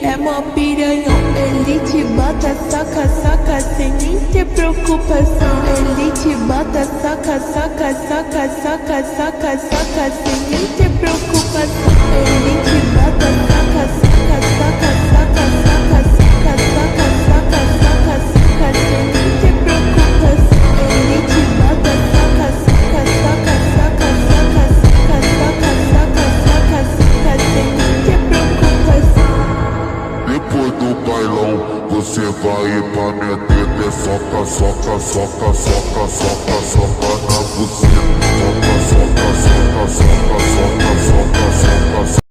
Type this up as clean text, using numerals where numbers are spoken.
é mó piranhão. Ele te bota, saca, saca, sem nem ter preocupação. Ele te bota, saca, saca, saca, saca, saca, saca, sem nem ter preocupação. Ele te bota, saca, saca, saca, saca, saca, saca, saca, saca, saca, saca, sem nem ter preocupação. Ele te bota, saca, saca, saca, saca, saca, saca, saca, saca, saca, saca, sem nem ter preocupação. Depois do bailão, você vai ir pra minha teta. Soca, soca, soca, soca, soca, soca na buceta. Soca, soca, soca, soca, soca, soca, soca, soca.